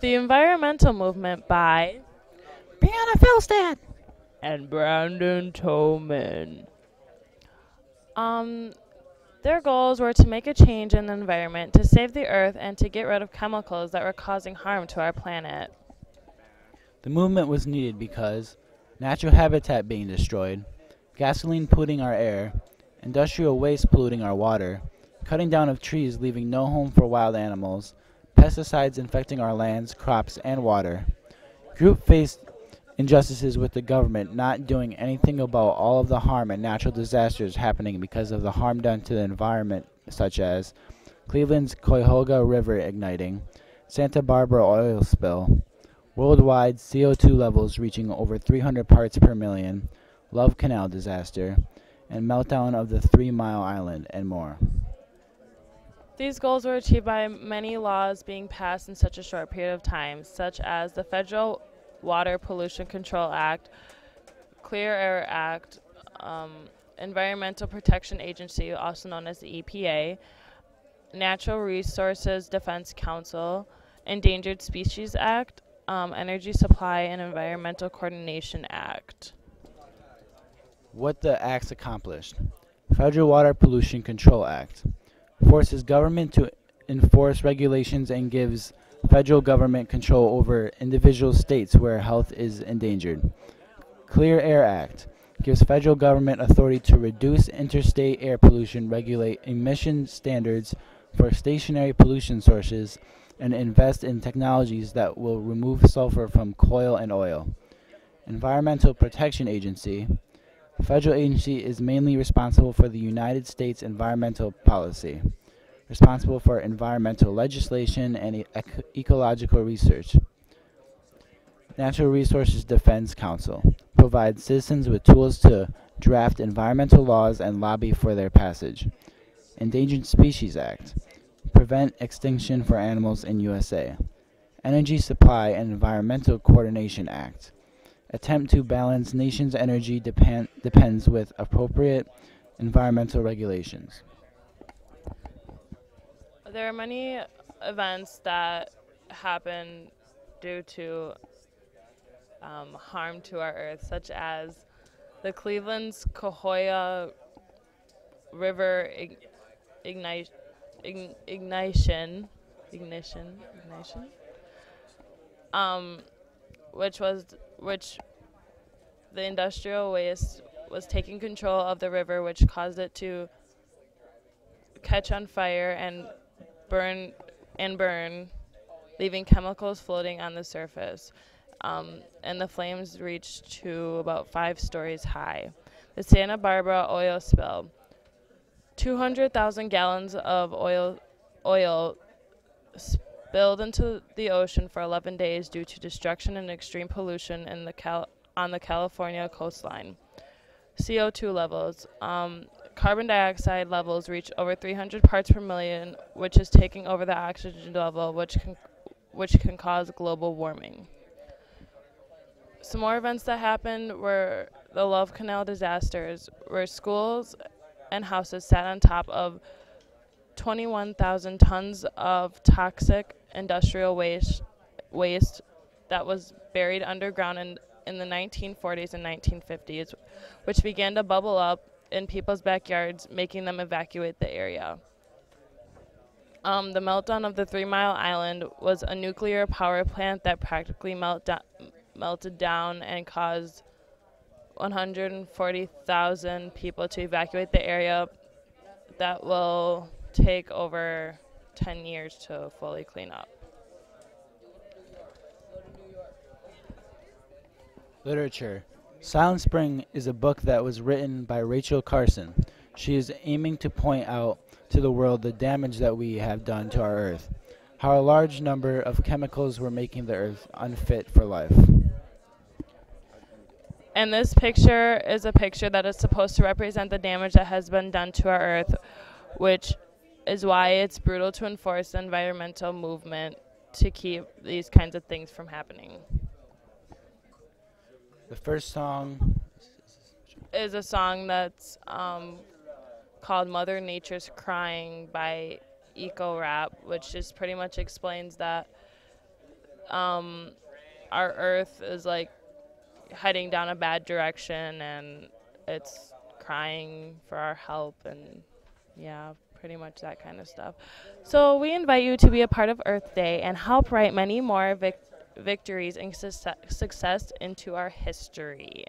The environmental movement by Brianna Felstad. and Brandon Toman. Um, their goals were to make a change in the environment, to save the earth, and to get rid of chemicals that were causing harm to our planet. The movement was needed because natural habitat being destroyed, gasoline polluting our air, industrial waste polluting our water, cutting down of trees leaving no home for wild animals, pesticides infecting our lands, crops, and water. Group faced injustices with the government not doing anything about all of the harm and natural disasters happening because of the harm done to the environment, such as Cleveland's Cuyahoga River igniting, Santa Barbara oil spill, worldwide CO2 levels reaching over 300 parts per million, Love Canal disaster, and meltdown of the 3 Mile Island, and more. These goals were achieved by many laws being passed in such a short period of time, such as the Federal Water Pollution Control Act, Clear Air Act, Environmental Protection Agency, also known as the EPA, Natural Resources Defense Council, Endangered Species Act, Energy Supply and Environmental Coordination Act. What the acts accomplished. Federal Water Pollution Control Act forces government to enforce regulations and gives federal government control over individual states where health is endangered. Clear Air Act gives federal government authority to reduce interstate air pollution, regulate emission standards for stationary pollution sources, and invest in technologies that will remove sulfur from coal and oil. Environmental Protection Agency. The federal agency is mainly responsible for the United States environmental policy, responsible for environmental legislation and ecological research. Natural Resources Defense Council provides citizens with tools to draft environmental laws and lobby for their passage. Endangered Species Act prevent extinction for animals in USA. Energy Supply and Environmental Coordination Act attempt to balance nation's energy depends with appropriate environmental regulations. There are many events that happen due to harm to our earth, such as the Cleveland's Cuyahoga River ignition, um, which the industrial waste was taking control of the river, which caused it to catch on fire and burn, leaving chemicals floating on the surface. And the flames reached to about 5 stories high. The Santa Barbara oil spill. 200,000 gallons of oil spilled into the ocean for 11 days due to destruction and extreme pollution in on the California coastline. CO2 levels. Carbon dioxide levels reach over 300 parts per million, which is taking over the oxygen level, which can cause global warming. Some more events that happened were the Love Canal disasters, where schools and houses sat on top of 21,000 tons of toxic industrial waste that was buried underground in the 1940s and 1950s, which began to bubble up in people's backyards, making them evacuate the area. The meltdown of the 3 Mile Island was a nuclear power plant that practically melted down and caused 140,000 people to evacuate the area. That will take over 10 years to fully clean up. Literature. Silent Spring is a book that was written by Rachel Carson. She is aiming to point out to the world the damage that we have done to our earth, how a large number of chemicals were making the earth unfit for life. And this picture is a picture that is supposed to represent the damage that has been done to our earth, which is why it's brutal to enforce the environmental movement to keep these kinds of things from happening. The first song Is a song that's called Mother Nature's Crying by Eco Rap, which just pretty much explains that our Earth is like heading down a bad direction, and it's crying for our help, and yeah, pretty much that kind of stuff. So we invite you to be a part of Earth Day and help write many more victories and success into our history.